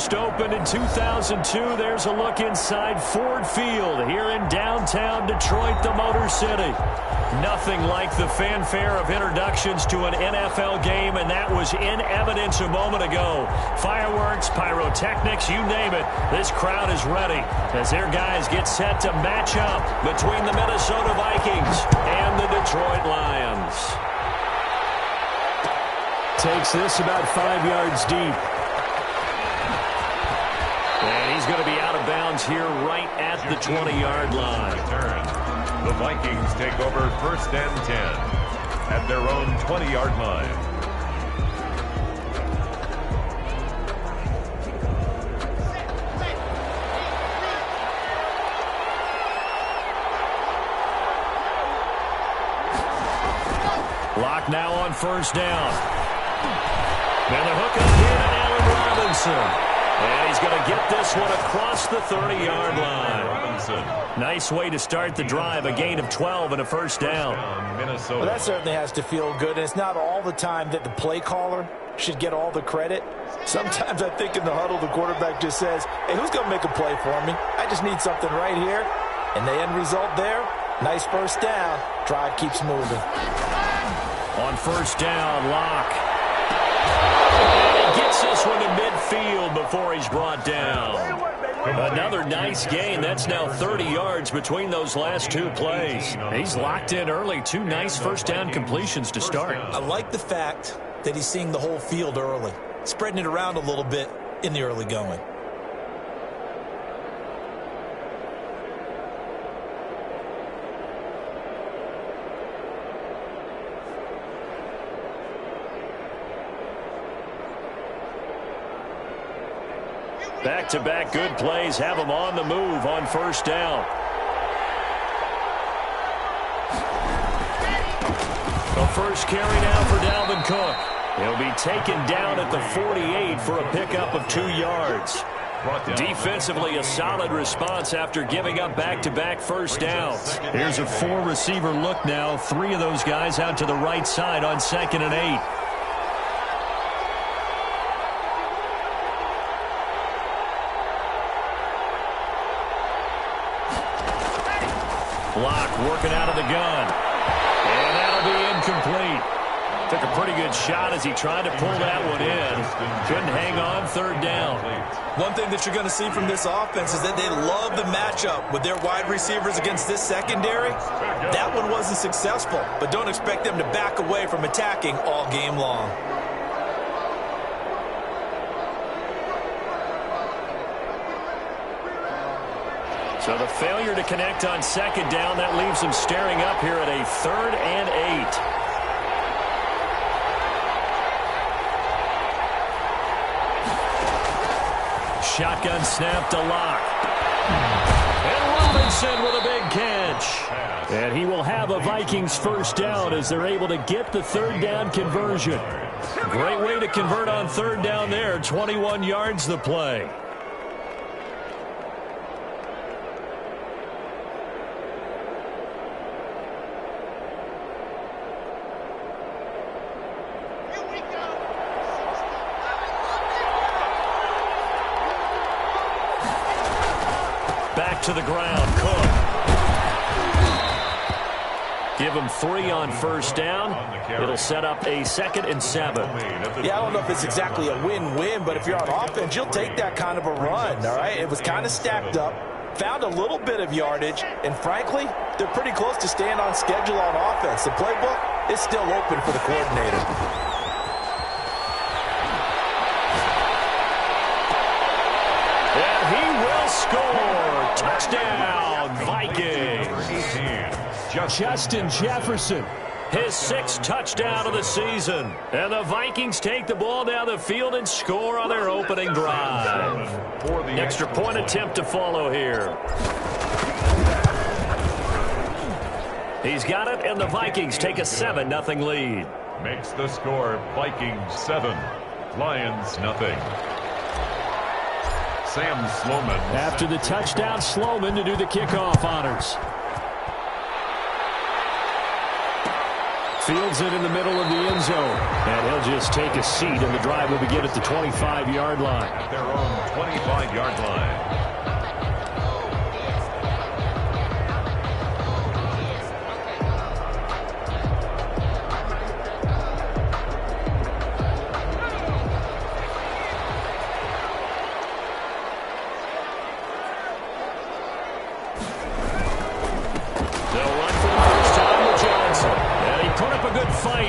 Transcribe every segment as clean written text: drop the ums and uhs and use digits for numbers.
first opened in 2002. There's a look inside Ford Field here in downtown Detroit, the Motor City. Nothing like the fanfare of introductions to an NFL game, and that was in evidence a moment ago. Fireworks, pyrotechnics, you name it. This crowd is ready as their guys get set to match up between the Minnesota Vikings and the Detroit Lions. Takes this about 5 yards deep. And he's going to be out of bounds here right at the 20-yard line. The Vikings take over first and 10 at their own 20-yard line. Lock now on first down. And the hook up here to Allen Robinson. And he's going to get this one across the 30-yard line. Nice way to start the drive, a gain of 12 and a first down. Well, that certainly has to feel good. And it's not all the time that the play caller should get all the credit. Sometimes I think in the huddle the quarterback just says, hey, who's going to make a play for me? I just need something right here. And the end result there, nice first down. Drive keeps moving. On first down, Lock. Gets this one to midfield before he's brought down. Another nice gain. That's now 30 yards between those last two plays. He's locked in early. Two nice first down completions to start. I like the fact that he's seeing the whole field early, spreading it around a little bit in the early going. Back-to-back good plays have him on the move on first down. The first carry now for Dalvin Cook. He'll be taken down at the 48 for a pickup of 2 yards. Defensively, a solid response after giving up back-to-back first downs. Here's a four-receiver look now. 3 of those guys out to the right side on 2nd and 8. Block working out of the gun. And that'll be incomplete. Took a pretty good shot as he tried to pull that one in. Couldn't hang on, third down. One thing that you're going to see from this offense is that they love the matchup with their wide receivers against this secondary. That one wasn't successful, but don't expect them to back away from attacking all game long. So the failure to connect on second down, that leaves him staring up here at a 3rd and 8. Shotgun snap to Lock. And Robinson with a big catch. And he will have a Vikings first down as they're able to get the third down conversion. Great way to convert on third down there. 21 yards the play. To the ground, Cook. Give him 3 on first down. It'll set up a 2nd and 7. Yeah, I don't know if it's exactly a win-win, but if you're on offense, you'll take that kind of a run, all right? It was kind of stacked up, found a little bit of yardage, and frankly, they're pretty close to staying on schedule on offense. The playbook is still open for the coordinator. And he will score. Touchdown, Vikings. Justin Jefferson, his 6th touchdown of the season. And the Vikings take the ball down the field and score on their opening drive. Extra point attempt to follow here. He's got it, and the Vikings take a 7-0 lead. Makes the score Vikings 7, Lions nothing. Sam Sloman. After the touchdown, Sloman to do the kickoff honors. Fields it in the middle of the end zone. And he'll just take a seat, and the drive will begin at the 25-yard line. At their own 25-yard line.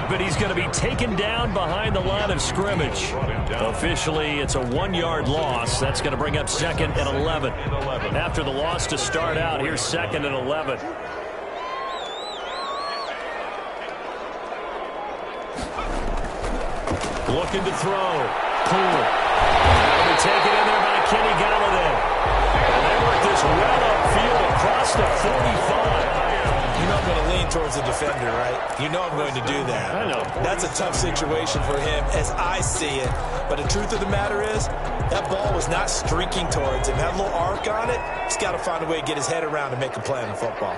But he's going to be taken down behind the line of scrimmage. Officially, it's a 1-yard loss. That's going to bring up 2nd and 11. After the loss to start out, here's 2nd and 11. Looking to throw. Poole. That'll be taken in there by Kenny Galladay. And they work this well upfield across the 45. You know I'm going to lean towards the defender, right? You know I'm going to do that. I know. That's a tough situation for him as I see it. But the truth of the matter is, that ball was not streaking towards him. Had a little arc on it. He's got to find a way to get his head around and make a play on the football.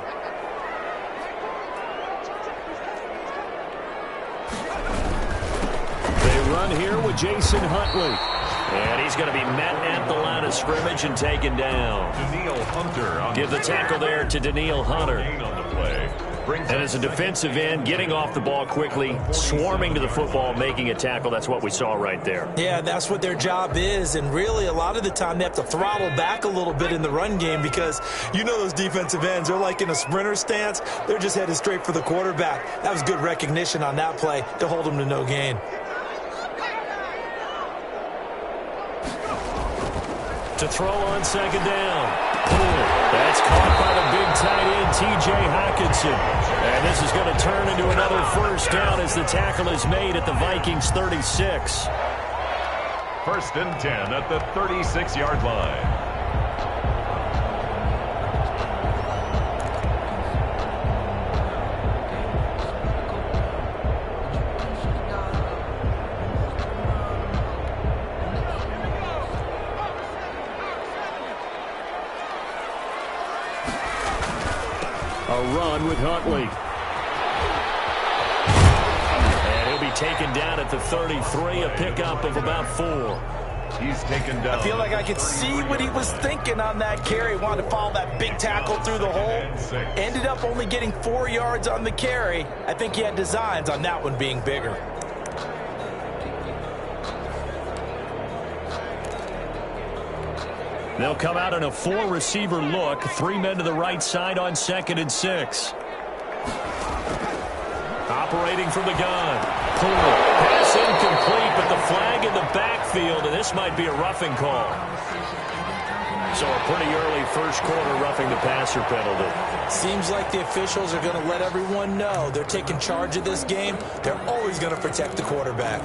They run here with Jason Huntley. And he's going to be met at the line of scrimmage and taken down. Daniil Hunter. Give the tackle there to Daniil Hunter. On the play. And as a defensive end, getting off the ball quickly, swarming to the football, making a tackle. That's what we saw right there. Yeah, that's what their job is. And really, a lot of the time, they have to throttle back a little bit in the run game because you know those defensive ends, they're like in a sprinter stance. They're just headed straight for the quarterback. That was good recognition on that play to hold them to no gain. To throw on 2nd down. Poole. That's caught by the big tight end, T.J. Hockenson. And this is going to turn into another first down as the tackle is made at the Vikings 36. 1st and 10 at the 36-yard line. A run with Huntley. And he'll be taken down at the 33, a pickup of about 4. He's taken down. I feel like I could see what he was thinking on that carry. Wanted to follow that big tackle through the hole. Ended up only getting 4 yards on the carry. I think he had designs on that one being bigger. They'll come out in a 4-receiver look. 3 men to the right side on 2nd and 6. Operating from the gun. Poole. Pass incomplete, but the flag in the backfield, and this might be a roughing call. So a pretty early first quarter roughing the passer penalty. Seems like the officials are going to let everyone know they're taking charge of this game. They're always going to protect the quarterback.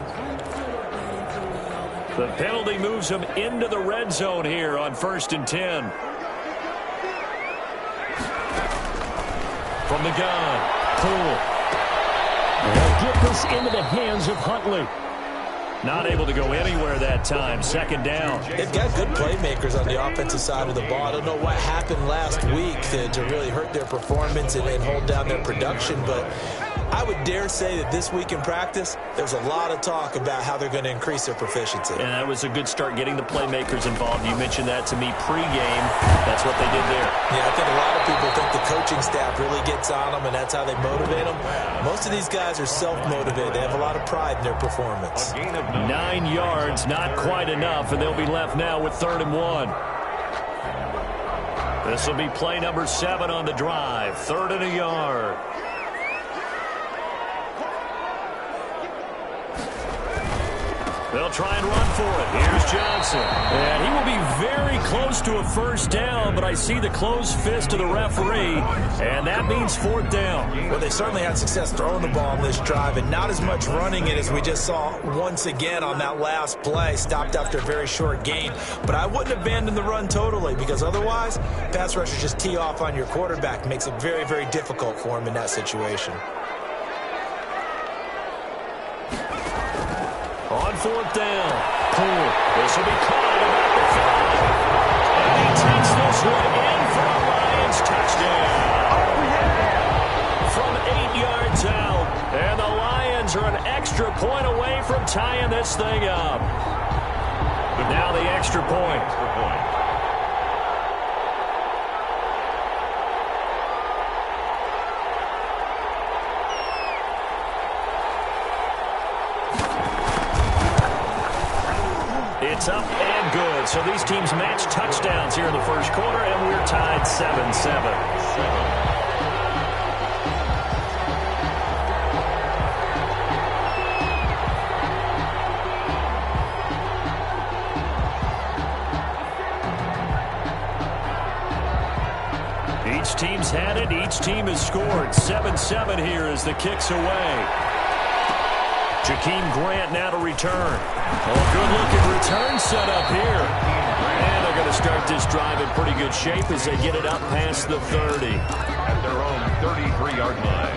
The penalty moves him into the red zone here on 1st and 10. From the gun, Poole. They'll get this into the hands of Huntley. Not able to go anywhere that time. 2nd down. They've got good playmakers on the offensive side of the ball. I don't know what happened last week to really hurt their performance and hold down their production, but I would dare say that this week in practice, there's a lot of talk about how they're going to increase their proficiency. And that was a good start getting the playmakers involved. You mentioned that to me pregame. That's what they did there. Yeah, I think a lot of people think the coaching staff really gets on them, and that's how they motivate them. Most of these guys are self-motivated. They have a lot of pride in their performance. 9 yards, not quite enough, and they'll be left now with 3rd and 1. This will be play number 7 on the drive. 3rd and a yard. They'll try and run for it. Here's Johnson. And he will be very close to a first down, but I see the closed fist of the referee, and that means 4th down. Well, they certainly had success throwing the ball on this drive, and not as much running it as we just saw once again on that last play. Stopped after a very short gain. But I wouldn't abandon the run totally, because otherwise, pass rushers just tee off on your quarterback. Makes it very, very difficult for him in that situation. On 4th down, Poole. This will be caught about the 5. And he takes this one in for a Lions touchdown. From 8 yards out. And the this thing up. Now the extra point. It's up and good. So these teams match touchdowns here in the first quarter, and we're tied 7-7. Each team's had it. Each team has scored. 7-7 here as the kick's away. Jakeem Grant now to return. Oh, good-looking return set up here. And they're going to start this drive in pretty good shape as they get it up past the 30. At their own 33-yard line.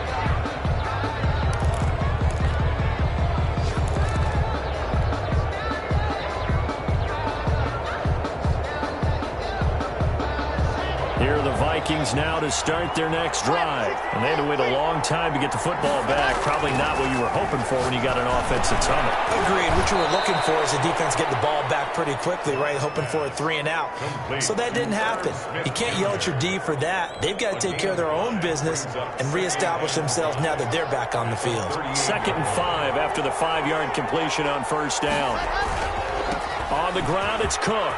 Here are the Vikings now to start their next drive. And they had to wait a long time to get the football back. Probably not what you were hoping for when you got an offensive tunnel. Agreed. What you were looking for is the defense getting the ball back pretty quickly, right? Hoping for a 3-and-out. So that didn't happen. You can't yell at your D for that. They've got to take care of their own business and reestablish themselves now that they're back on the field. 2nd and 5 after the 5-yard completion on first down. On the ground, it's Cook.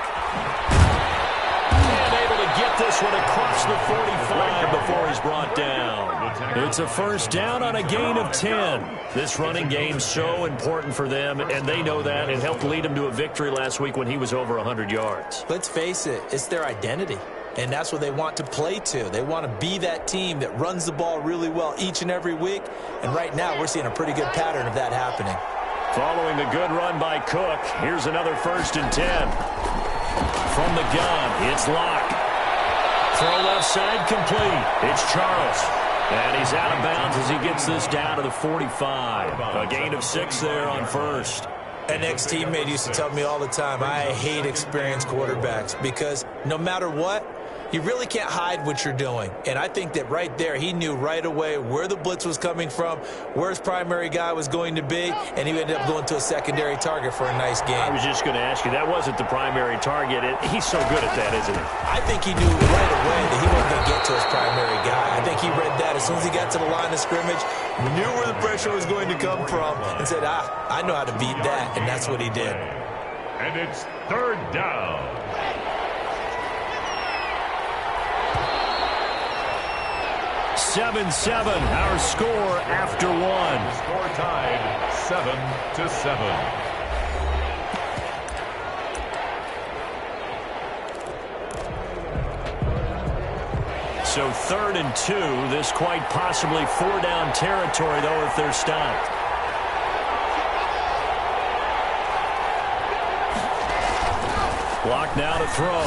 Get this one across the 45 before he's brought down. It's a first down on a gain of 10. This running game's so important for them, and they know that. It helped lead them to a victory last week when he was over 100 yards. Let's face it, it's their identity, and that's what they want to play to. They want to be that team that runs the ball really well each and every week, and right now we're seeing a pretty good pattern of that happening. Following the good run by Cook, here's another 1st and 10. From the gun, it's Locke. Throw left side complete. It's Charles. And he's out of bounds as he gets this down to the 45. A gain of 6 there on first. An ex-teammate used to tell me all the time, I hate experienced quarterbacks because no matter what, you really can't hide what you're doing. And I think that right there, he knew right away where the blitz was coming from, where his primary guy was going to be, and he ended up going to a secondary target for a nice game. I was just going to ask you, that wasn't the primary target. He's so good at that, isn't he? I think he knew right away that he wasn't going to get to his primary guy. I think he read that as soon as he got to the line of scrimmage, knew where the pressure was going to come from, and said, I know how to beat that, and that's what he did. And it's 3rd down. 7-7, our score after 1. Score tied 7-7. So 3rd and 2, this quite possibly 4-down territory, though, if they're stopped. Block now to throw.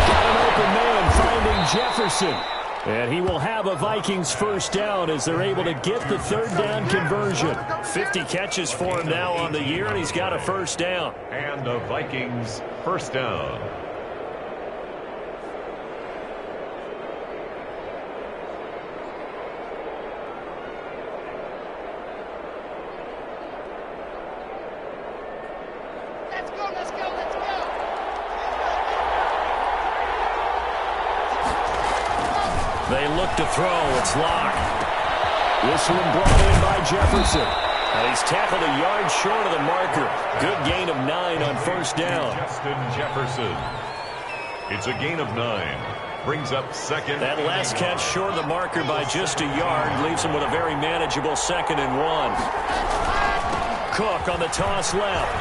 Got an open man finding Jefferson. And he will have a Vikings 1st down as they're able to get the 3rd down conversion. 50 catches for him now on the year, and he's got a 1st down. And the Vikings 1st down. They look to throw. It's Locke. This one brought in by Jefferson. And he's tackled a yard short of the marker. Good gain of 9 on 1st down. Justin Jefferson. It's a gain of 9. Brings up 2nd. That last catch short of the marker by just a yard leaves him with a very manageable 2nd and 1. Cook on the toss left.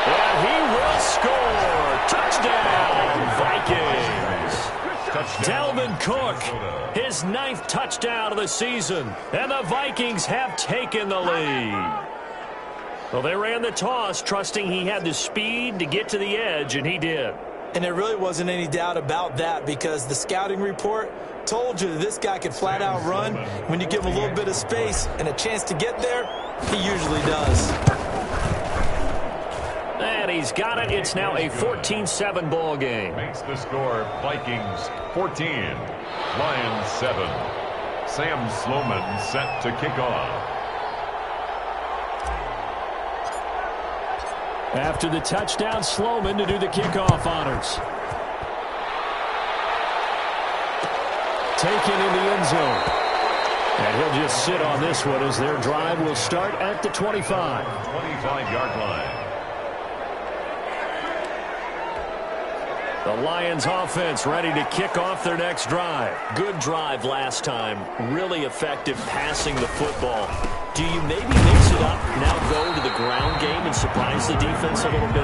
And he will score. Touchdown, Vikings. Dalvin Cook, his 9th touchdown of the season, and the Vikings have taken the lead. Well, they ran the toss, trusting he had the speed to get to the edge, and he did. And there really wasn't any doubt about that because the scouting report told you that this guy could flat out run. When you give him a little bit of space and a chance to get there, he usually does. And he's got it. It's now a 14-7 ball game. Makes the score Vikings 14, Lions 7. Sam Sloman set to kick off. After the touchdown, Sloman to do the kickoff honors. Taken in the end zone. And he'll just sit on this one as their drive will start at the 25. 25-yard line. The Lions offense ready to kick off their next drive. Good drive last time. Really effective passing the football. Do you maybe mix it up, now go to the ground game and surprise the defense a little bit?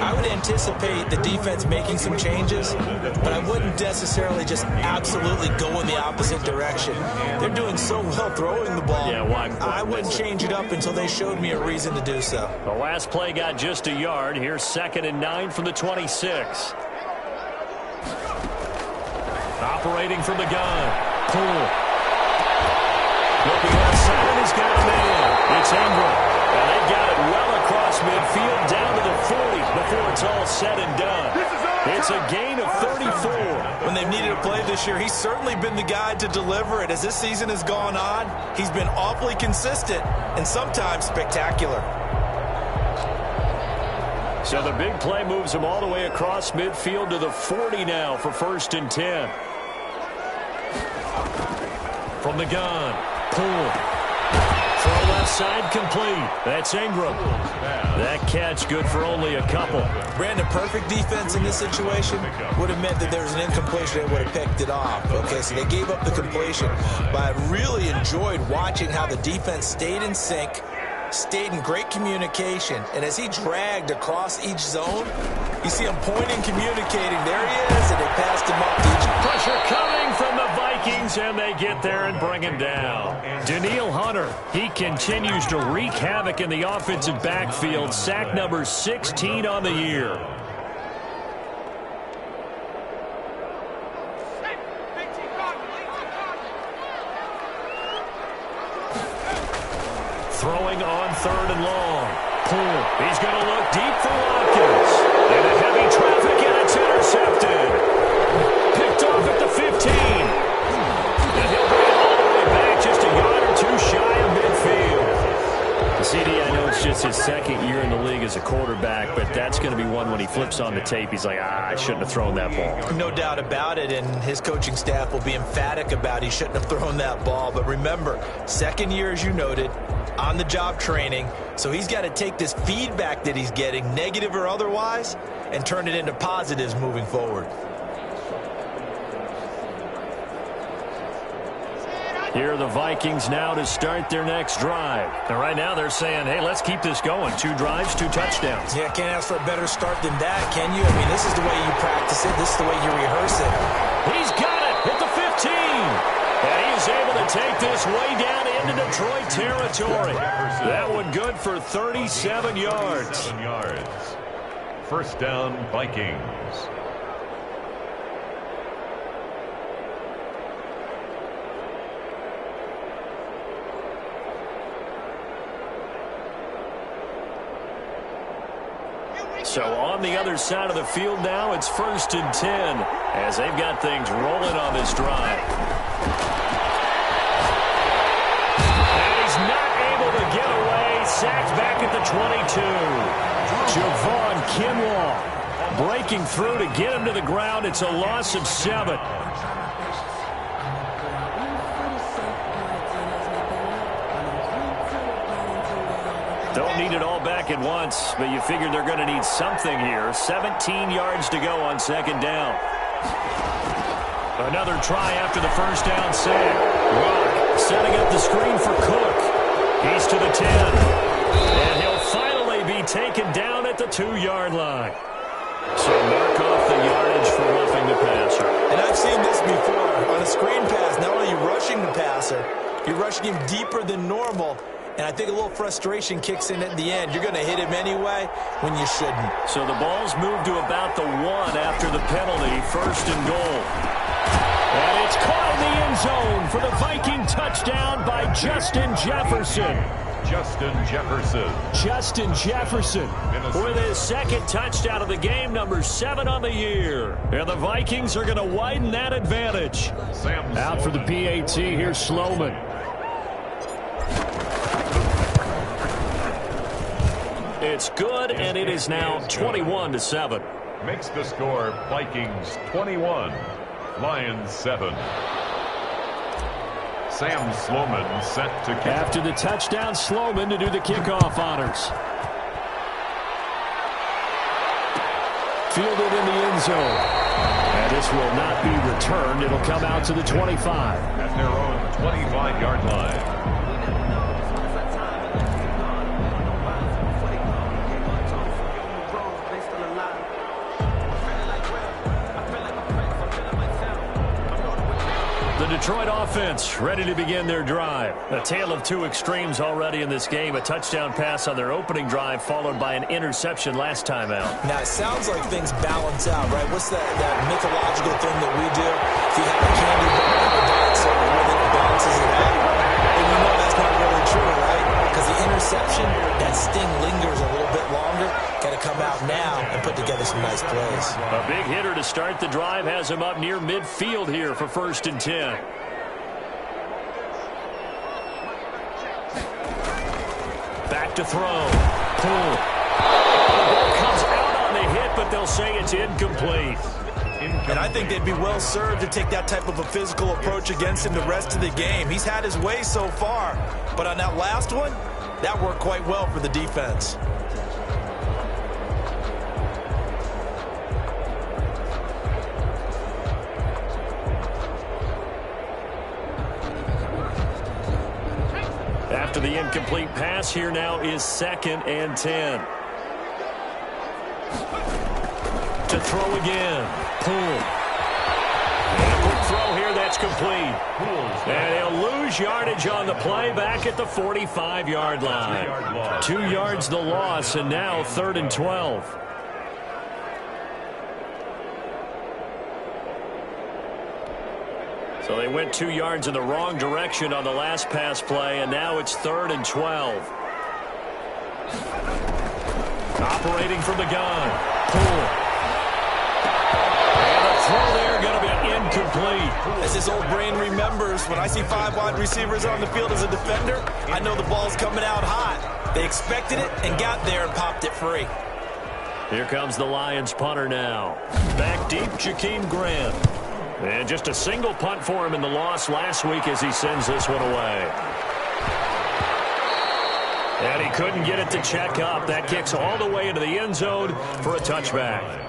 I would anticipate the defense making some changes, but I wouldn't necessarily just absolutely go in the opposite direction. They're doing so well throwing the ball. Yeah, why? I wouldn't change it up until they showed me a reason to do so. The last play got just a yard. Here's 2nd and 9 from the 26. Operating from the gun. Poole. Looking outside, he's got a man. It's Ingram. And they've got it well across midfield down to the 40 before it's all said and done. It's a gain of 34. When they've needed a play this year, he's certainly been the guy to deliver it. As this season has gone on, he's been awfully consistent and sometimes spectacular. So the big play moves him all the way across midfield to the 40 now for 1st and 10. From the gun, Poole. Throw left side complete. That's Ingram. That catch good for only a couple. Brandon, perfect defense in this situation would have meant that there was an incompletion that would have picked it off. Okay, so they gave up the completion. But I really enjoyed watching how the defense stayed in sync, stayed in great communication, and as he dragged across each zone, you see him pointing, communicating. There he is, and they passed him up. Pressure coming from the Vikings, and they get there and bring him down. Danielle Hunter, he continues to wreak havoc in the offensive backfield. Sack number 16 on the year. Throwing on 3rd and long. Poole. He's going to look deep for Watkins. And a heavy traffic, and it's intercepted. Picked off at the 15. And he'll bring it all the way back just a yard or two shy of midfield. CD, I know it's just his 2nd year in the league as a quarterback, but that's going to be one when he flips on the tape. He's like, I shouldn't have thrown that ball. No doubt about it, and his coaching staff will be emphatic about he shouldn't have thrown that ball. But remember, 2nd year, as you noted, on-the-job training, so he's got to take this feedback that he's getting, negative or otherwise, and turn it into positives moving forward. Here are the Vikings now to start their next drive. And right now they're saying, hey, let's keep this going. 2 drives, 2 touchdowns. Yeah, can't ask for a better start than that, can you? I mean, this is the way you practice it. This is the way you rehearse it. He's got it at the 15. And he's able to take this way down into Detroit territory. That one good for 37 yards. 37 yards. 1st down, Vikings. So on the other side of the field now, it's 1st and 10 as they've got things rolling on this drive. And he's not able to get away. Sacked back at the 22. Javon Kinlaw breaking through to get him to the ground. It's a loss of 7. Don't need it all back at once, but you figure they're going to need something here. 17 yards to go on 2nd down. Another try after the 1st down sack. Rock setting up the screen for Cook. He's to the 10. And he'll finally be taken down at the 2-yard line. So mark off the yardage for roughing the passer. And I've seen this before. On a screen pass, not only are you rushing the passer, you're rushing him deeper than normal. And I think a little frustration kicks in at the end. You're going to hit him anyway when you shouldn't. So the ball's moved to about the 1 after the penalty. 1st and goal. And it's caught in the end zone for the Viking touchdown by Justin Jefferson. Justin Jefferson. Justin Jefferson with his 2nd touchdown of the game, number 7 on the year. And the Vikings are going to widen that advantage. Out for the PAT, here's It's good, and it is now 21-7. Makes the score Vikings 21, Lions 7. Sam Sloman set to kick. After the touchdown, Sloman to do the kickoff honors. Fielded in the end zone. And this will not be returned. It'll come out to the 25. At their own 25-yard line. The Detroit offense ready to begin their drive. A tale of two extremes already in this game. A touchdown pass on their opening drive followed by an interception last time out. Now, it sounds like things balance out, right? What's that mythological thing that we do? If you have a candy bar and a dot circle with it, it balances it out. And you know that's not really true, right? Because the interception, that sting lingers a little bit longer. Got to come out now and put together some nice plays. A big hitter to start the drive has him up near midfield here for 1st and 10. Back to throw. Pull. The ball comes out on the hit, but they'll say it's incomplete. And I think they'd be well served to take that type of a physical approach against him the rest of the game. He's had his way so far, but on that last one, that worked quite well for the defense. After the incomplete pass, here now is 2nd and 10. To throw again. Pull. And a quick throw here, that's complete. And he'll lose yardage on the play back at the 45-yard line. 2 yards the loss, and now 3rd and 12. So they went 2 yards in the wrong direction on the last pass play, and now it's 3rd and 12. Operating from the gun. Pull. And a throw there going to be incomplete. As his old brain remembers, when I see 5 wide receivers on the field as a defender, I know the ball's coming out hot. They expected it and got there and popped it free. Here comes the Lions punter now. Back deep, Jakeem Grant. And just a single punt for him in the loss last week as he sends this one away. And he couldn't get it to check up. That kicks all the way into the end zone for a touchback.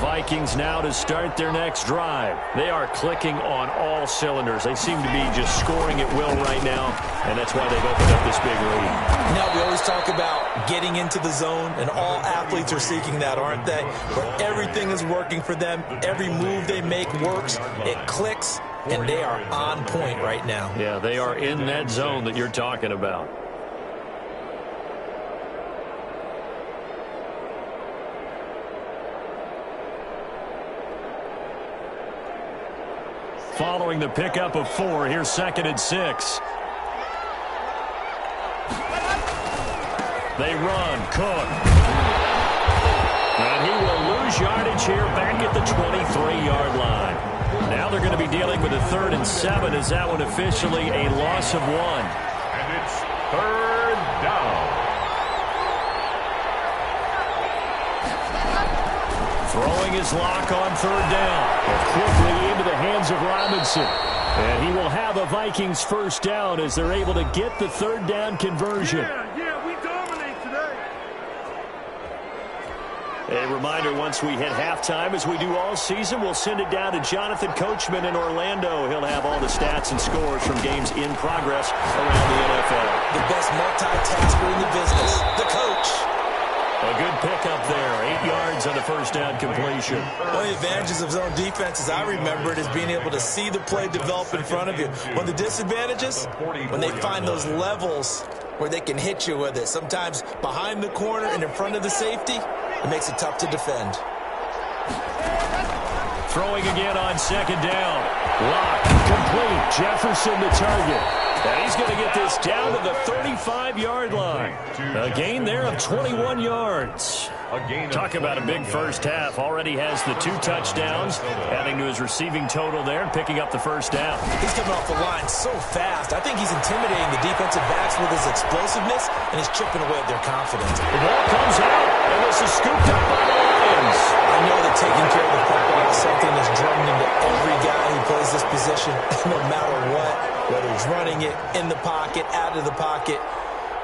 Vikings now to start their next drive. They are clicking on all cylinders. They seem to be just scoring at will right now, and that's why they've opened up this big lead. Now, we always talk about getting into the zone, and all athletes are seeking that, aren't they? Where everything is working for them. Every move they make works. It clicks, and they are on point right now. Yeah, they are in that zone that you're talking about. Following the pickup of 4, here's 2nd and 6. They run. Cook. And he will lose yardage here back at the 23-yard line. Now they're going to be dealing with a 3rd and 7. Is that one officially a loss of 1? And it's 3rd down. Throwing his lock on 3rd down. Quickly into the hands of Robinson. And he will have a Vikings 1st down as they're able to get the 3rd down conversion. Yeah, we dominate today. A reminder, once we hit halftime, as we do all season, we'll send it down to Jonathan Coachman in Orlando. He'll have all the stats and scores from games in progress around the NFL. The best multitasker in the business, the coach. A good pickup there. 8 yards on the 1st down completion. One of the advantages of zone defense, as I remember it, is being able to see the play develop in front of you. One of the disadvantages, when they find those levels where they can hit you with it. Sometimes behind the corner and in front of the safety, it makes it tough to defend. Throwing again on 2nd down. Lock complete. Jefferson the target. And he's going to get this down to the 35-yard line. A gain there of 21 yards. Talk about a big first half. Already has the 2 touchdowns, adding to his receiving total there and picking up the first down. He's coming off the line so fast. I think he's intimidating the defensive backs with his explosiveness, and he's chipping away at their confidence. The ball comes out, and this is scooped up by the Lions. I know that taking care of the football is something that's drummed into every guy who plays this position, no matter what, whether he's running it, in the pocket, out of the pocket.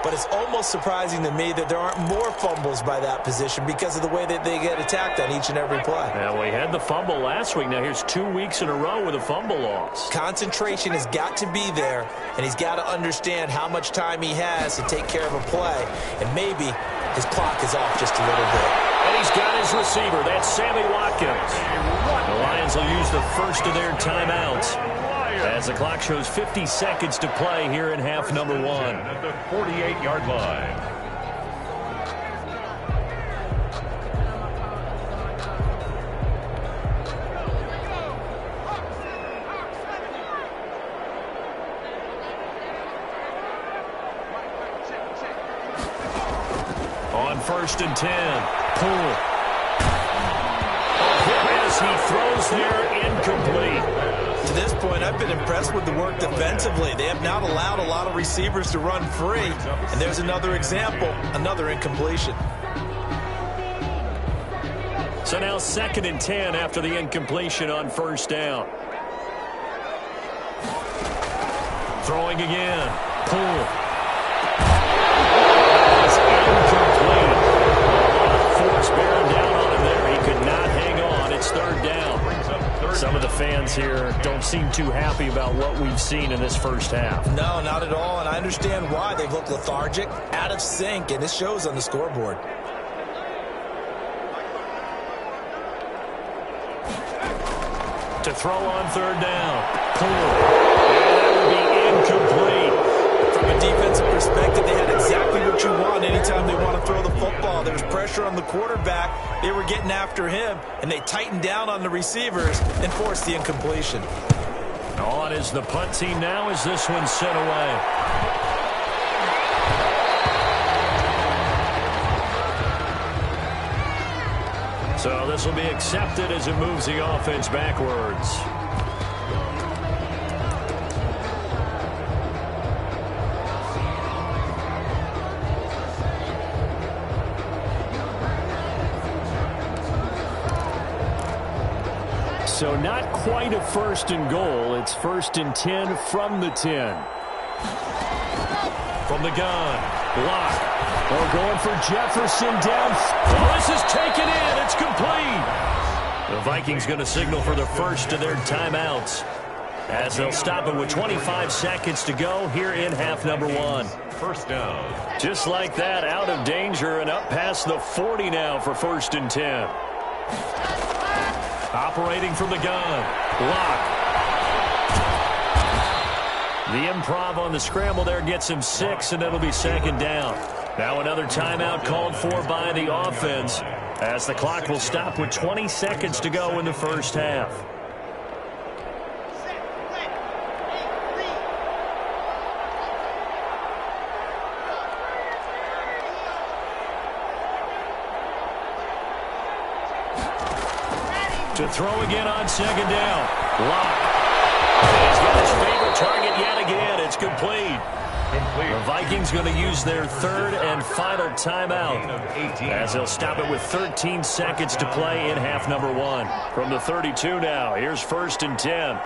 But it's almost surprising to me that there aren't more fumbles by that position because of the way that they get attacked on each and every play. Yeah, we had the fumble last week. Now here's 2 weeks in a row with a fumble loss. Concentration has got to be there, and he's got to understand how much time he has to take care of a play. And maybe his clock is off just a little bit. And he's got his receiver. That's Sammy Watkins. The Lions will use the first of their timeouts as the clock shows 50 seconds to play here in half number 1. At the 48-yard line. On 1st and 10. Pull. As he throws there, incomplete. To this point, I've been impressed with the work defensively. They have not allowed a lot of receivers to run free. And there's another example, another incompletion. So now 2nd and 10 after the incompletion on 1st down. Throwing again. Pull. That's incomplete. Force bearing down on him there. He could not hang on. It's 3rd down. Some of the fans here don't seem too happy about what we've seen in this first half. No, not at all, and I understand why. They've looked lethargic, out of sync, and it shows on the scoreboard. To throw on 3rd down. Pull. That would be incomplete. From a defensive perspective, they had exactly what you want anytime they want to throw the football. There was pressure on the quarterback. They were getting after him, and they tightened down on the receivers and forced the incompletion. On is the punt team now as this one's sent away. So this will be accepted as it moves the offense backwards. So not quite a 1st and goal. It's 1st and 10 from the 10. From the gun. Block. They're going for Jefferson down. Oh, this is taken in. It's complete. The Vikings going to signal for the first of their timeouts as they'll stop it with 25 seconds to go here in half number 1. 1st down. Just like that, out of danger and up past the 40 now for 1st and 10. Operating from the gun. Block. The improv on the scramble there gets him 6, and it'll be 2nd down. Now another timeout called for by the offense as the clock will stop with 20 seconds to go in the first half. To throw again on 2nd down. Lock. He's got his favorite target yet again. It's complete. The Vikings going to use their 3rd and final timeout as they'll stop it with 13 seconds to play in half number 1. From the 32 now, here's 1st and 10.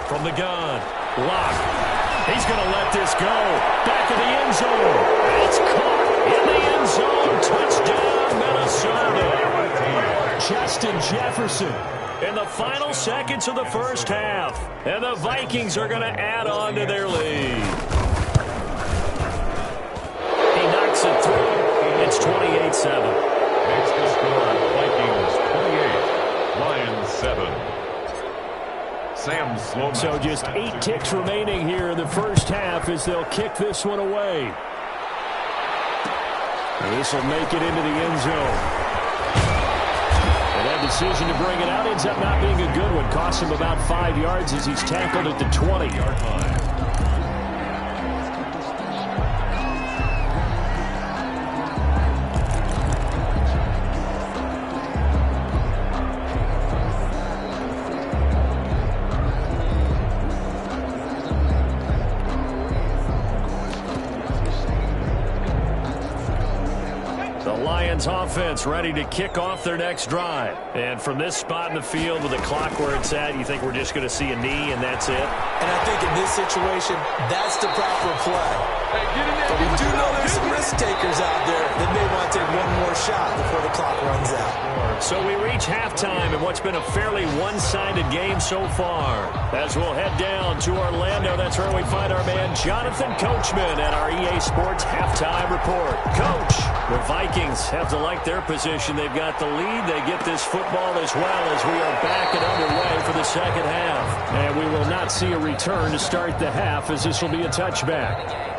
From the gun. Lock. He's going to let this go. Back of the end zone. It's caught in the end zone. Touchdown, Minnesota. Justin Jefferson in the final seconds of the first half. And the Vikings are going to add on to their lead. He knocks it through. It's 28-7. Next to score, Vikings 28, Lions 7. Sam Sloman. So just 8 ticks remaining here in the first half as they'll kick this one away. This will make it into the end zone. And that decision to bring it out ends up not being a good one. Costs him about 5 yards as he's tackled at the 20-yard line. Lions offense ready to kick off their next drive. And from this spot in the field with the clock where it's at, you think we're just going to see a knee and that's it? And I think in this situation, that's the proper play. But we do know there's some risk takers out there that may want to take one more shot before the clock runs out. So we reach halftime in what's been a fairly one-sided game so far. As we'll head down to Orlando, that's where we find our man Jonathan Coachman at our EA Sports Halftime Report. Coach, the Vikings have to like their position. They've got the lead. They get this football as well as we are back and underway for the second half. And we will not see a return to start the half as this will be a touchback.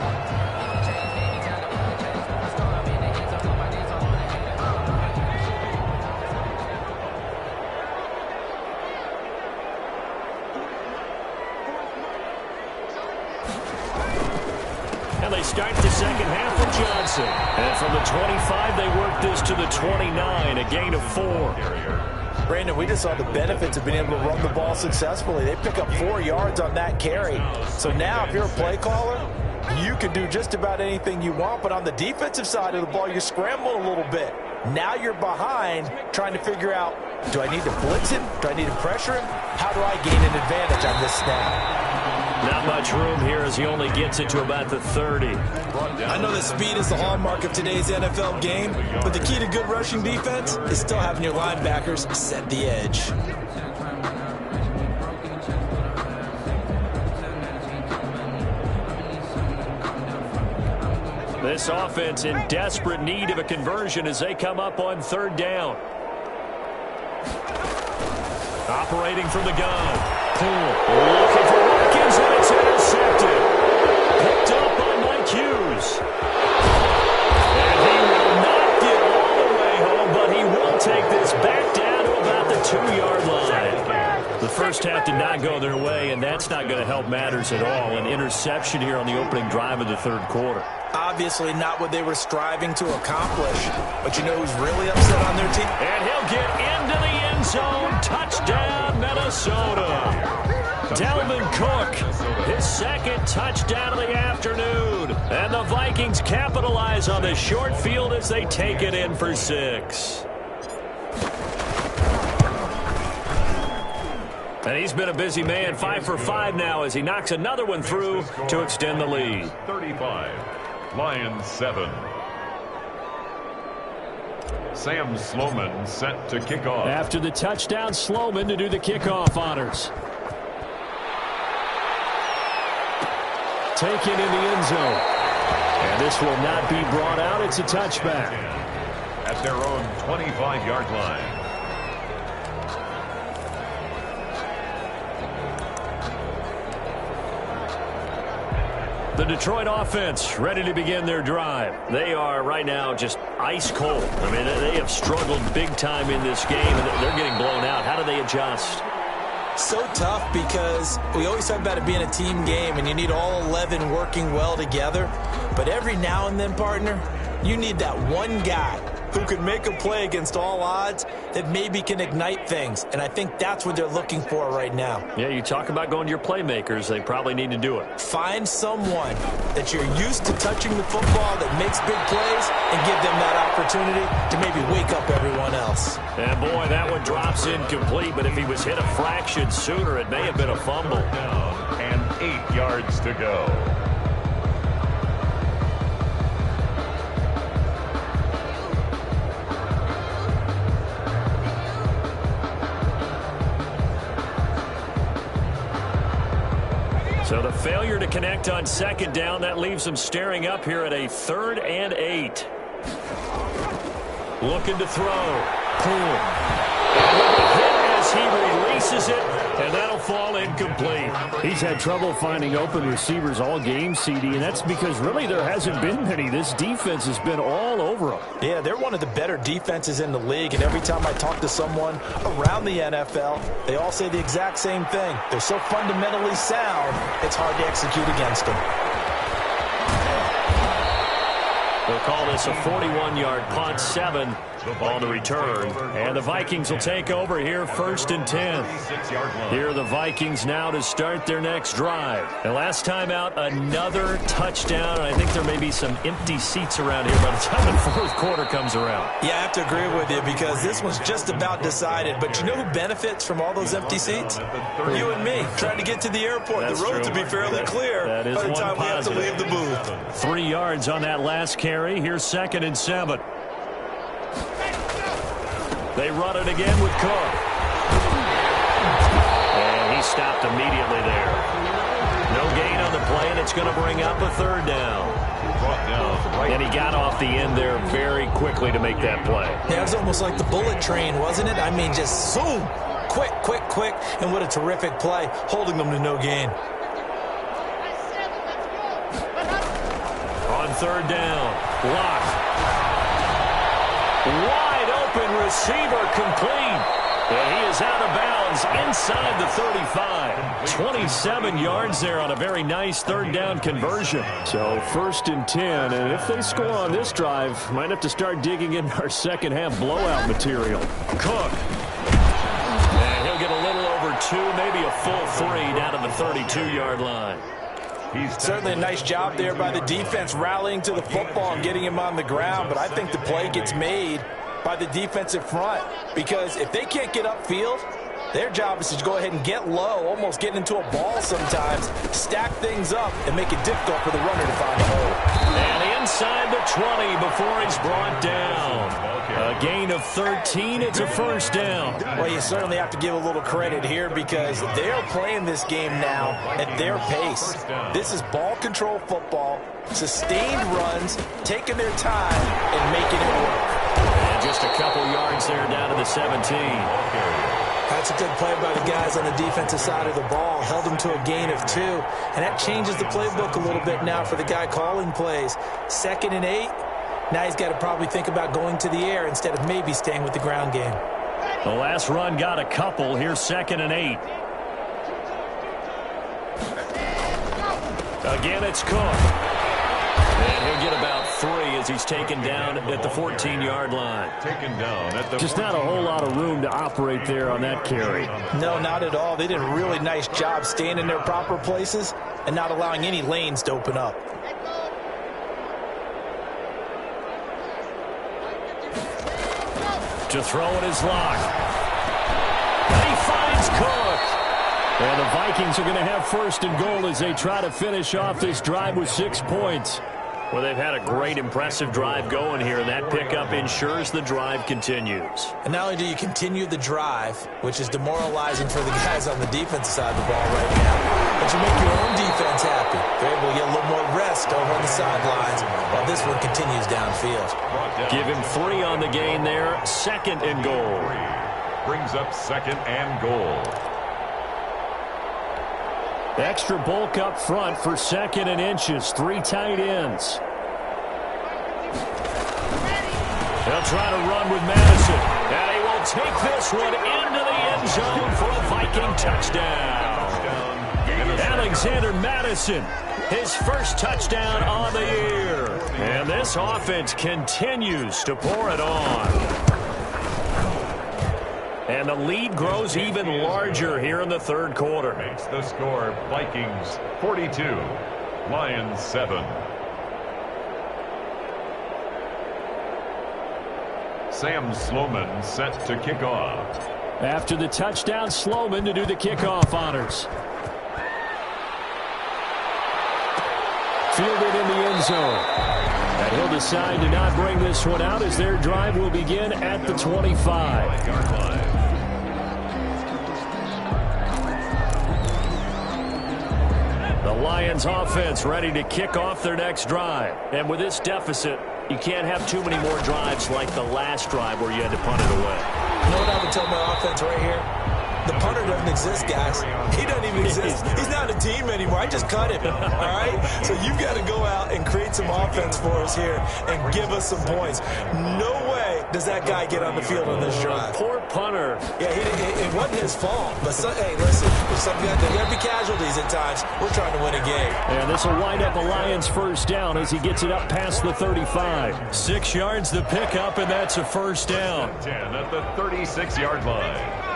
They start the second half with Johnson. And from the 25, they work this to the 29, a gain of 4. Brandon, we just saw the benefits of being able to run the ball successfully. They pick up 4 yards on that carry. So now if you're a play caller, you can do just about anything you want. But on the defensive side of the ball, you're scrambling a little bit. Now you're behind trying to figure out, do I need to blitz him? Do I need to pressure him? How do I gain an advantage on this snap? Not much room here as he only gets it to about the 30. I know that speed is the hallmark of today's NFL game, but the key to good rushing defense is still having your linebackers set the edge. This offense in desperate need of a conversion as they come up on 3rd down. Operating from the gun. Looking for Vikings, and it's intercepted. Picked up by Mike Hughes. And he will not get all the way home, but he will take this back down to about the 2-yard line. The first half did not go their way, and that's not going to help matters at all. An interception here on the opening drive of the 3rd quarter. Obviously not what they were striving to accomplish, but you know who's really upset on their team? And he'll get into the end zone. Touchdown, Minnesota. Dalvin Cook, his 2nd touchdown of the afternoon. And the Vikings capitalize on the short field as they take it in for 6. And he's been a busy man, 5 for 5 now as he knocks another one through to extend the lead. 35, Lions 7. Sam Sloman set to kick off. After the touchdown, Sloman to do the kickoff honors. Taken in the end zone. And this will not be brought out. It's a touchback. At their own 25-yard line. The Detroit offense ready to begin their drive. They are right now just ice cold. I mean, they have struggled big time in this game, and they're getting blown out. How do they adjust? So tough because we always talk about it being a team game, and you need all 11 working well together. But every now and then, partner, you need that one guy who can make a play against all odds that maybe can ignite things. And I think that's what they're looking for right now. Yeah, you talk about going to your playmakers. They probably need to do it. Find someone that you're used to touching the football that makes big plays and give them that opportunity to maybe wake up everyone else. And, boy, that one drops incomplete. But if he was hit a fraction sooner, it may have been a fumble. And 8 yards to go. So the failure to connect on 2nd down, that leaves them staring up here at a 3rd and 8. Looking to throw. Pull. Hit as he releases it, and that'll fall incomplete. He's had trouble finding open receivers all game, CD, and that's because really there hasn't been many. This defense has been all over him. Yeah, they're one of the better defenses in the league, and every time I talk to someone around the NFL, they all say the exact same thing. They're so fundamentally sound, it's hard to execute against them. They'll call this a 41-yard punt, 7 on the return. And the Vikings will take over here, 1st and 10. Here are the Vikings now to start their next drive. And last time out, another touchdown. And I think there may be some empty seats around here by the time the 4th quarter comes around. Yeah, I have to agree with you because this one's just about decided. But you know who benefits from all those empty seats? You and me, trying to get to the airport. That's the road true. to be fairly clear that is by the time one we have to leave the booth. 3 yards on that last carry. Here's 2nd and 7. They run it again with Cook. And he stopped immediately there. No gain on the play, and it's going to bring up a 3rd down. And he got off the end there very quickly to make that play. Yeah, it was almost like the bullet train, wasn't it? I mean, just zoom. Quick, quick, quick. And what a terrific play, holding them to no gain. On 3rd down, Locke. Wide open receiver complete. And he is out of bounds inside the 35. 27 yards there on a very nice 3rd down conversion. So 1st and 10. And if they score on this drive, might have to start digging in our second half blowout material. Cook. And he'll get a little over 2, maybe a full 3 down to the 32-yard line. Certainly a nice job there by the defense rallying to the football and getting him on the ground, but I think the play gets made by the defensive front because if they can't get upfield, their job is to go ahead and get low, almost get into a ball sometimes, stack things up, and make it difficult for the runner to find a hole. And inside the 20 before he's brought down. A gain of 13. It's a 1st down. Well, you certainly have to give a little credit here because they're playing this game now at their pace. This is ball control football, sustained runs, taking their time, and making it work. And just a couple yards there down to the 17. That's a good play by the guys on the defensive side of the ball. Held them to a gain of 2. And that changes the playbook a little bit now for the guy calling plays. 2nd and 8. Now he's got to probably think about going to the air instead of maybe staying with the ground game. The last run got a couple. Here's 2nd and 8. Again, it's Cook. And he'll get about 3 as he's taken down at the 14-yard line. Just not a whole lot of room to operate there on that carry. No, not at all. They did a really nice job staying in their proper places and not allowing any lanes to open up. To throw it is Locke. And he finds Cook. And the Vikings are going to have 1st and goal as they try to finish off this drive with 6 points. Well, they've had a great, impressive drive going here, and that pickup ensures the drive continues. And not only do you continue the drive, which is demoralizing for the guys on the defensive side of the ball right now, but you make your own defense happy. They're able to get a little more rest over on the sidelines while this one continues downfield. Give him 3 on the gain there. 2nd and goal. Brings up 2nd and goal. Extra bulk up front for 2nd and inches. 3 tight ends. They'll try to run with Madison. And he will take this one into the end zone for a Viking touchdown. Alexander Madison, his 1st touchdown on the year. And this offense continues to pour it on. And the lead grows even larger here in the 3rd quarter. Makes the score Vikings 42, Lions 7. Sam Sloman set to kick off. After the touchdown, Sloman to do the kickoff honors. Fielded in the end zone. And he'll decide to not bring this one out as their drive will begin at the 25-yard line. The Lions offense ready to kick off their next drive. And with this deficit, you can't have too many more drives like the last drive where you had to punt it away. You know what I would tell my offense right here? The punter doesn't exist, guys. He doesn't even exist. He's not a team anymore. I just cut him, all right? So you've got to go out and create some offense for us here and give us some points. No way way does that guy get on the field on this drive? Poor punter. Yeah, it wasn't his fault. But, hey, listen, there's going to be casualties at times. We're trying to win a game. And this will wind up a Lions first down as he gets it up past the 35. 6 yards the pickup, and that's a first down. 10 at the 36-yard line.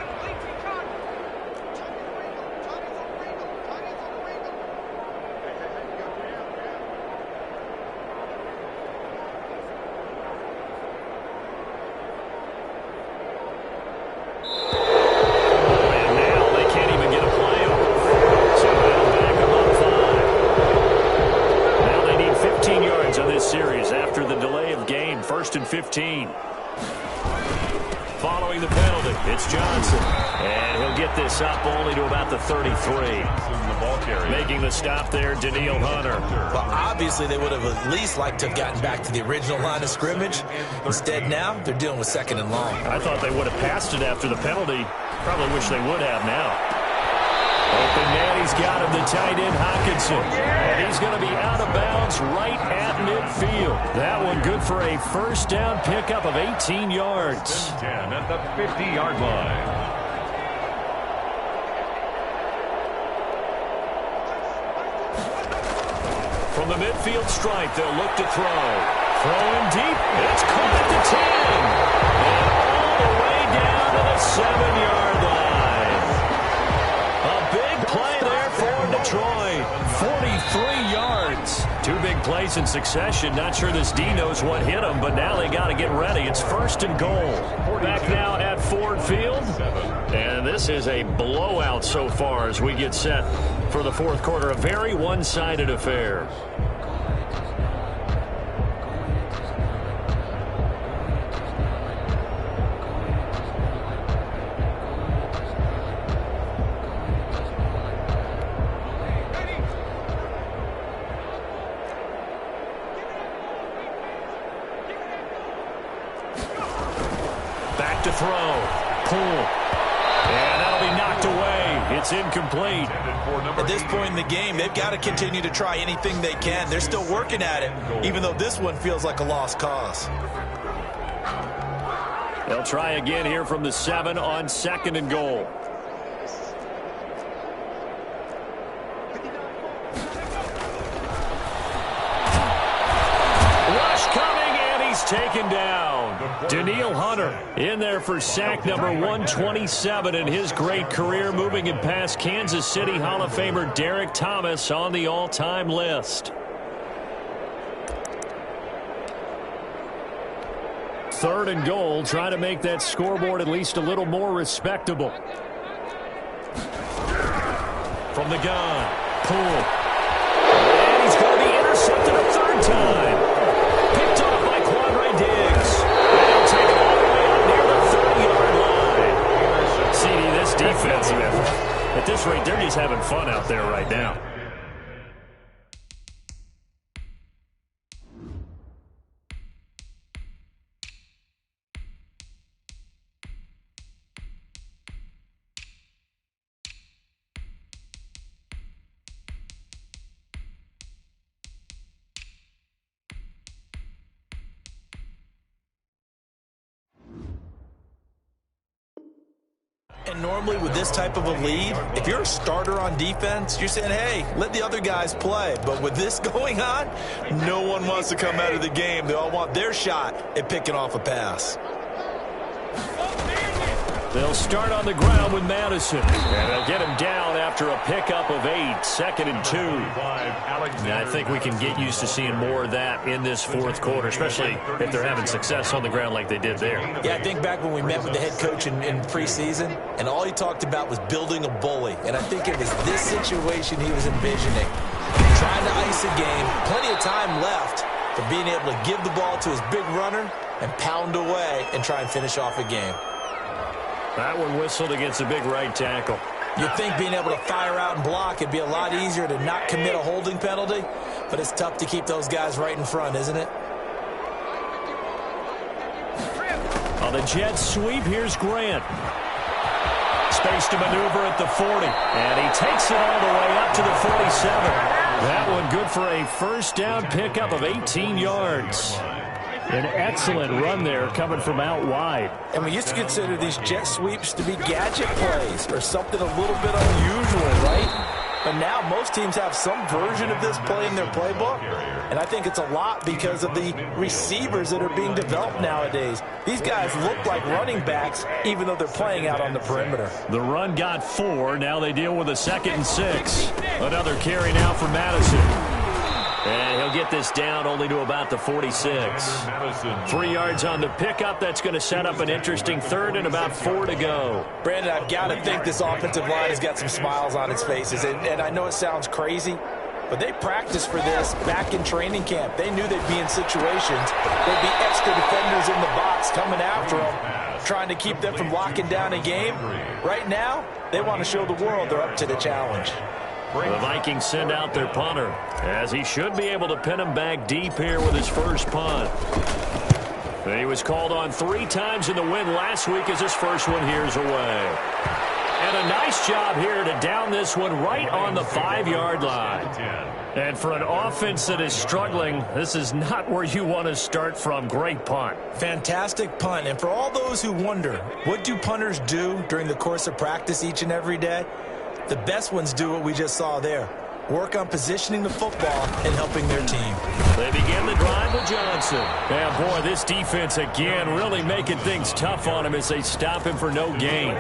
First and 15. Following the penalty, it's Johnson. And he'll get this up only to about the 33. Making the stop there, Daniil Hunter. Well, obviously they would have at least liked to have gotten back to the original line of scrimmage. Instead now, they're dealing with second and long. I thought they would have passed it after the penalty. Probably wish they would have now. Open man, he's got him, the tight end, Hockenson. And he's going to be out of bounds right at midfield. That one good for a first down pickup of 18 yards. 10 at the 50-yard line. From the midfield stripe, they'll look to throw. Throwing deep, it's caught at the 10. And all the way down to the 7-yard line. Big play there for Detroit. 43 yards. 2 big plays in succession. Not sure this D knows what hit him, but now they got to get ready. It's first and goal. Back now at Ford Field. And this is a blowout so far as we get set for the fourth quarter. A very one-sided affair. To throw. Pull. And that'll be knocked away. It's incomplete. At this point in the game, they've got to continue to try anything they can. They're still working at it, even though this one feels like a lost cause. They'll try again here from the 7 on second and goal. Rush coming, and he's taken down. Daniil Hunter in there for sack number 127 in his great career, moving it past Kansas City Hall of Famer Derek Thomas on the all-time list. Third and goal, trying to make that scoreboard at least a little more respectable. From the gun, pull. And he's going to be intercepted a third time. Picked off by Quandre Diggs. They'll take it all the way up near the 30-yard line. CD, this defense, at this rate, they're just having fun out there right now. And normally with this type of a lead, if you're a starter on defense, you're saying, hey, let the other guys play. But with this going on, no one wants to come out of the game. They all want their shot at picking off a pass. They'll start on the ground with Madison. And they'll get him down after a pickup of 8, second and 2. And I think we can get used to seeing more of that in this fourth quarter, especially if they're having success on the ground like they did there. Yeah, I think back when we met with the head coach in preseason, and all he talked about was building a bully. And I think it was this situation he was envisioning. Trying to ice a game, plenty of time left, but being able to give the ball to his big runner and pound away and try and finish off a game. That one whistled against a big right tackle. You'd think being able to fire out and block, it'd be a lot easier to not commit a holding penalty, but it's tough to keep those guys right in front, isn't it? On the jet sweep, here's Grant. Space to maneuver at the 40, and he takes it all the way up to the 47. That one good for a first down pickup of 18 yards. An excellent run there coming from out wide. And we used to consider these jet sweeps to be gadget plays or something a little bit unusual, right? But now most teams have some version of this play in their playbook, and I think it's a lot because of the receivers that are being developed nowadays. These guys look like running backs, even though they're playing out on the perimeter. The run got 4. Now they deal with a 2nd and 6. Another carry now for Madison. And he'll get this down only to about the 46. 3 yards on the pickup. That's going to set up an interesting 3rd and about 4 to go. Brandon, I've got to think this offensive line has got some smiles on its faces. And I know it sounds crazy, but they practiced for this back in training camp. They knew they'd be in situations. There'd be extra defenders in the box coming after them, trying to keep them from locking down a game. Right now, they want to show the world they're up to the challenge. The Vikings send out their punter, as he should be able to pin him back deep here with his first punt. He was called on 3 times in the win last week as his first one here's away. And a nice job here to down this one right on the 5-yard line. And for an offense that is struggling, this is not where you want to start from. Great punt. Fantastic punt. And for all those who wonder, what do punters do during the course of practice each and every day? The best ones do what we just saw there. Work on positioning the football and helping their team. They begin the drive with Johnson. And boy, this defense again really making things tough on him as they stop him for no gain.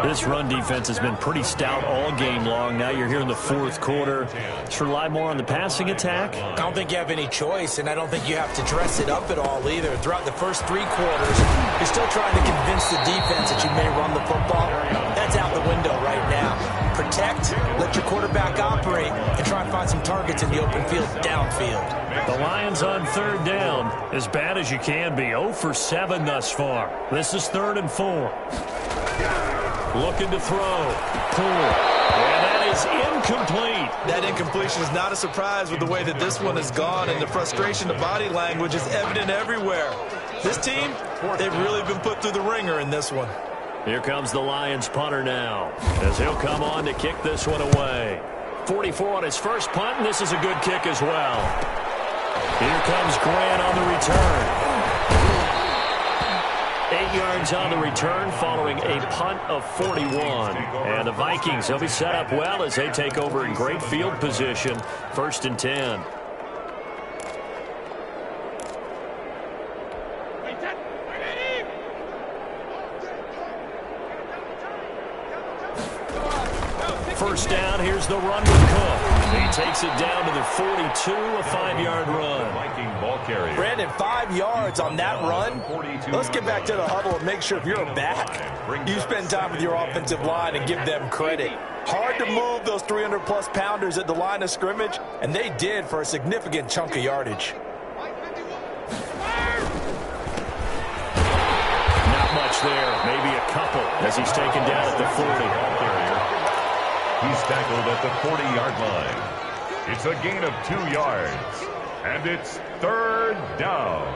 This run defense has been pretty stout all game long. Now you're here in the 4th quarter. Should rely more on the passing attack? I don't think you have any choice, and I don't think you have to dress it up at all either. Throughout the first 3 quarters, you're still trying to convince the defense that you may run the football. That's out the window right now. Protect, let your quarterback operate, and try and find some targets in the open field downfield. The Lions on 3rd down, as bad as you can be. 0 for 7 thus far. This is 3rd and 4. Looking to throw. Pull. And that is incomplete. That incompletion is not a surprise with the way that this one has gone, and the frustration, the body language is evident everywhere. This team, they've really been put through the ringer in this one. Here comes the Lions punter now, as he'll come on to kick this one away. 44 on his first punt, and this is a good kick as well. Here comes Grant on the return. 8 yards on the return following a punt of 41. And the Vikings, they'll be set up well as they take over in great field position. 1st and 10. First down, here's the run with Cook. He takes it down to the 42, a 5-yard run. Viking ball carrier. Brandon, 5 yards on that run. Let's get back to the huddle and make sure if you're a back, you spend time with your offensive line and give them credit. Hard to move those 300-plus pounders at the line of scrimmage, and they did for a significant chunk of yardage. Not much there, maybe a couple, as he's taken down at the 40. He's tackled at the 40-yard line. It's a gain of 2 yards. And it's 3rd down.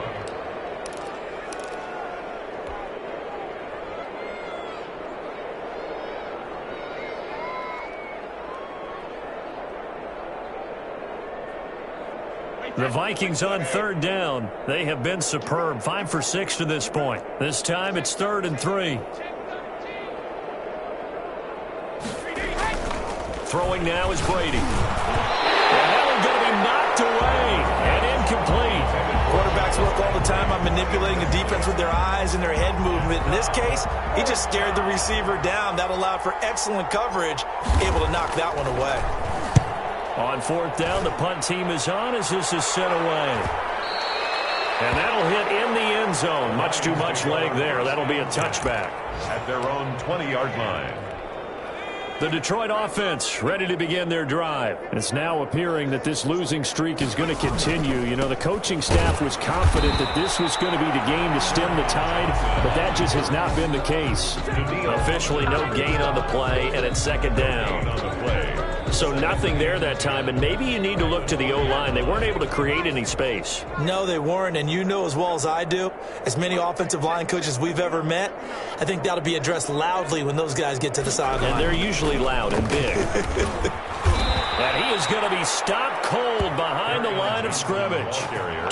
The Vikings on 3rd down. They have been superb. 5 for 6 to this point. This time it's 3rd and 3. Throwing now is Brady. And that one's going to be knocked away and incomplete. Quarterbacks work all the time on manipulating the defense with their eyes and their head movement. In this case, he just stared the receiver down. That allowed for excellent coverage, able to knock that one away. On 4th down, the punt team is on as this is sent away. And that'll hit in the end zone. Much too much leg there. That'll be a touchback. At their own 20-yard line. The Detroit offense ready to begin their drive. It's now appearing that this losing streak is going to continue. You know, the coaching staff was confident that this was going to be the game to stem the tide, but that just has not been the case. Officially no gain on the play, and it's 2nd down. So nothing there that time, and maybe you need to look to the O-line. They weren't able to create any space. No, they weren't, and you know as well as I do, as many offensive line coaches we've ever met, I think that'll be addressed loudly when those guys get to the sideline. And they're usually loud and big. And he is going to be stopped cold behind the line of scrimmage.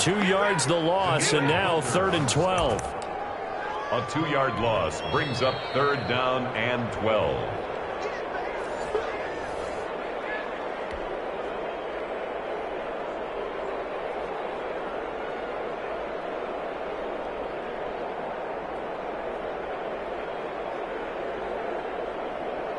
2 yards the loss, and now 3rd and 12. A 2-yard loss brings up 3rd down and 12.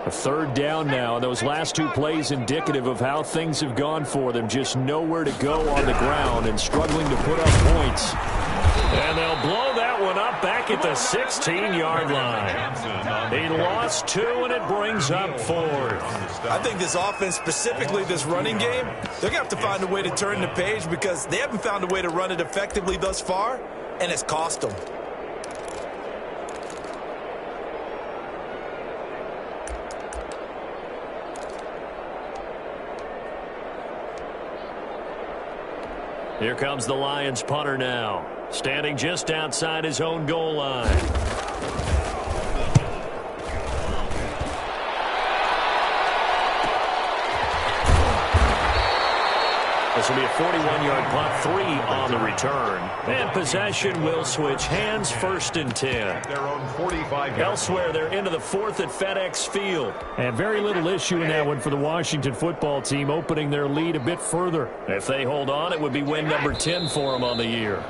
A 3rd down now, and those last 2 plays indicative of how things have gone for them. Just nowhere to go on the ground and struggling to put up points. And they'll blow that one up back at the 16-yard line. He lost 2, and it brings up 4th. I think this offense, specifically this running game, they're going to have to find a way to turn the page because they haven't found a way to run it effectively thus far, and it's cost them. Here comes the Lions punter now, standing just outside his own goal line. This will be a 41-yard punt, 3 on the return. And possession will switch hands, 1st and 10. Their own 45. Elsewhere, they're into the 4th at FedEx Field. And very little issue in that one for the Washington football team, opening their lead a bit further. If they hold on, it would be win number 10 for them on the year.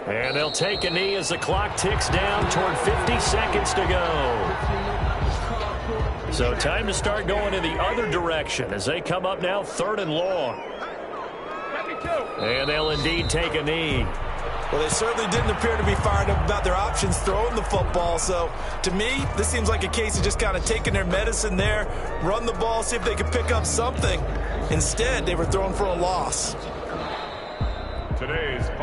And they'll take a knee as the clock ticks down toward 50 seconds to go. So time to start going in the other direction as they come up now 3rd and long. And they'll indeed take a knee. Well, they certainly didn't appear to be fired up about their options throwing the football. So, to me, this seems like a case of just kind of taking their medicine there, run the ball, see if they could pick up something. Instead, they were throwing for a loss.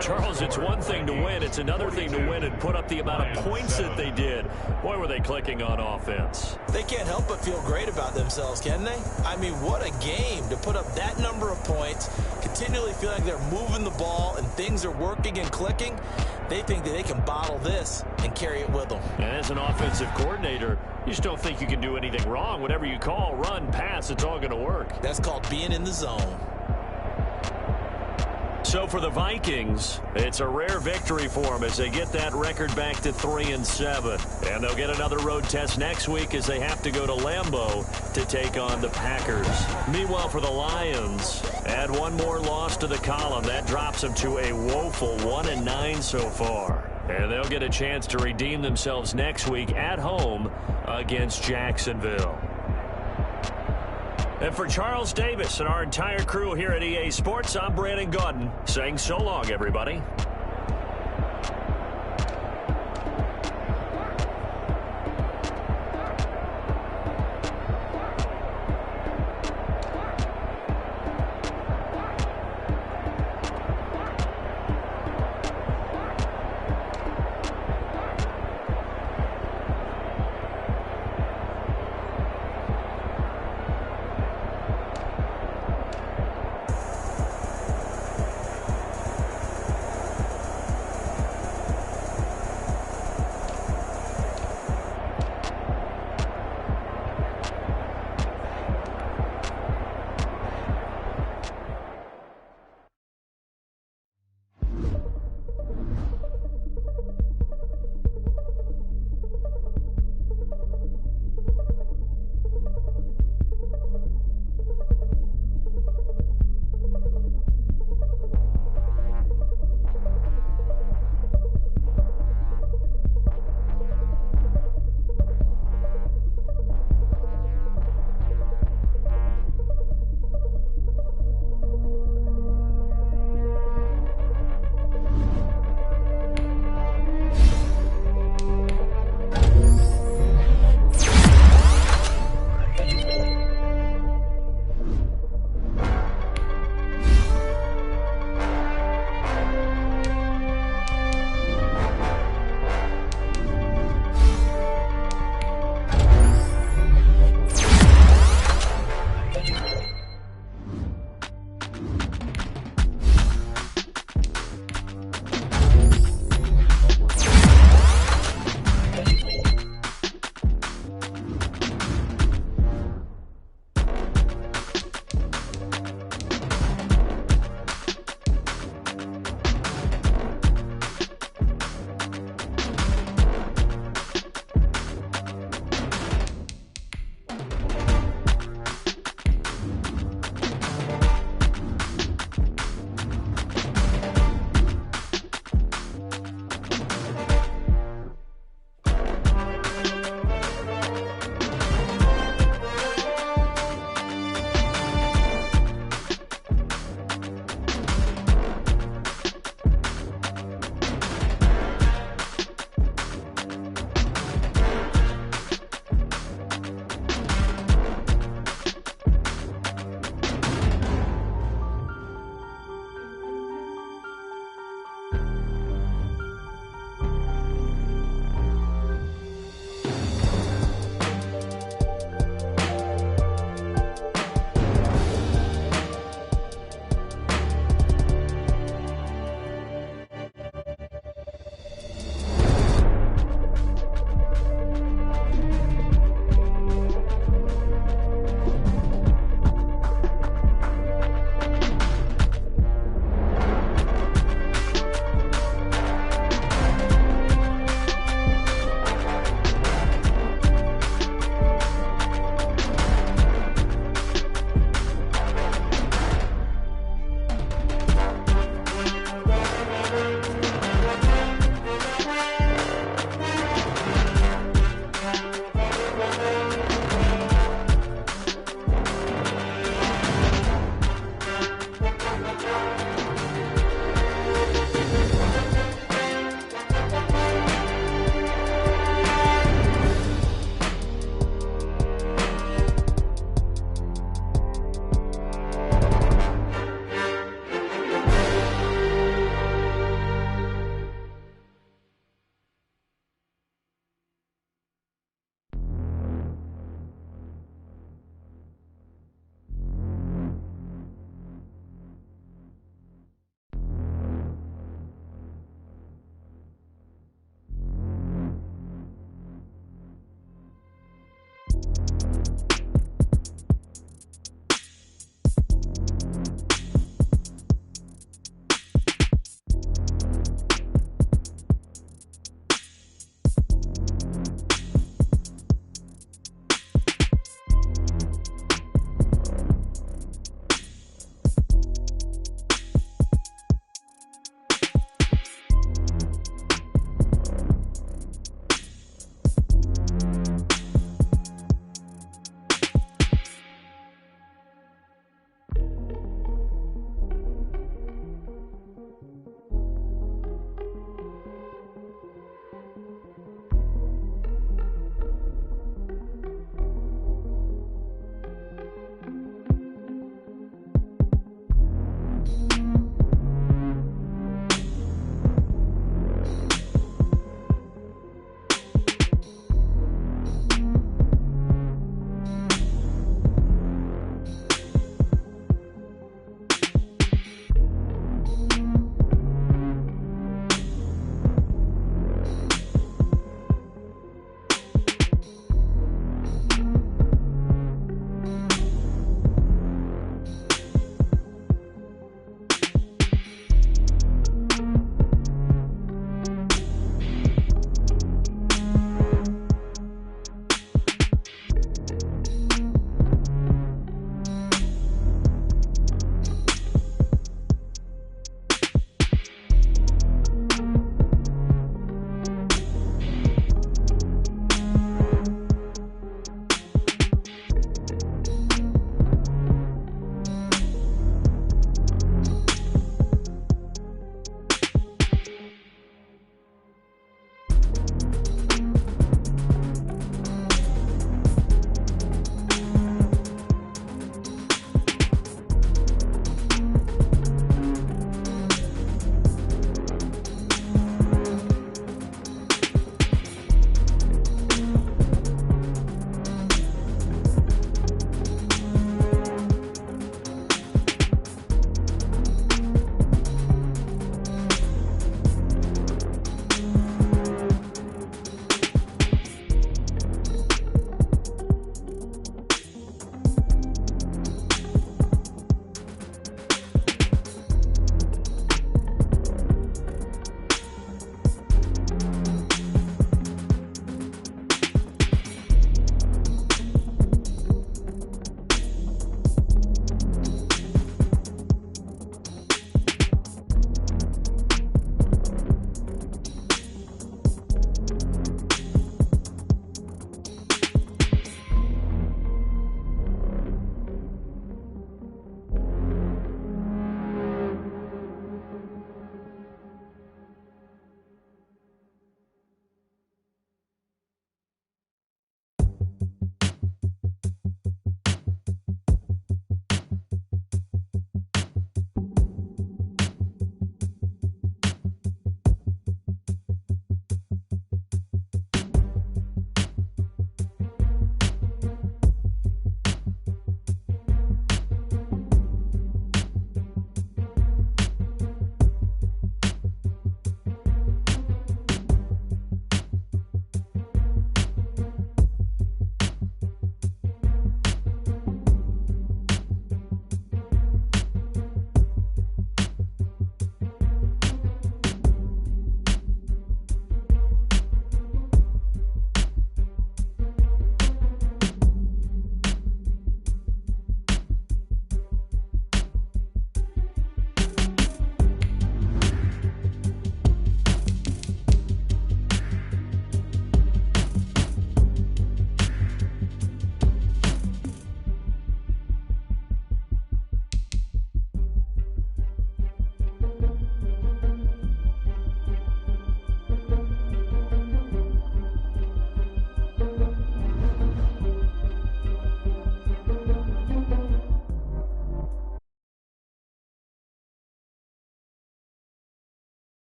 Charles, it's one thing to win. It's another thing to win and put up the amount of points that they did. Boy, were they clicking on offense. They can't help but feel great about themselves, can they? I mean, what a game to put up that number of points, continually feel like they're moving the ball and things are working and clicking. They think that they can bottle this and carry it with them. And as an offensive coordinator, you just don't think you can do anything wrong. Whatever you call, run, pass, it's all going to work. That's called being in the zone. So for the Vikings, it's a rare victory for them as they get that record back to 3-7. And they'll get another road test next week as they have to go to Lambeau to take on the Packers. Meanwhile, for the Lions, add one more loss to the column. That drops them to a woeful 1-9 so far. And they'll get a chance to redeem themselves next week at home against Jacksonville. And for Charles Davis and our entire crew here at EA Sports, I'm Brandon Gaudin saying so long, everybody.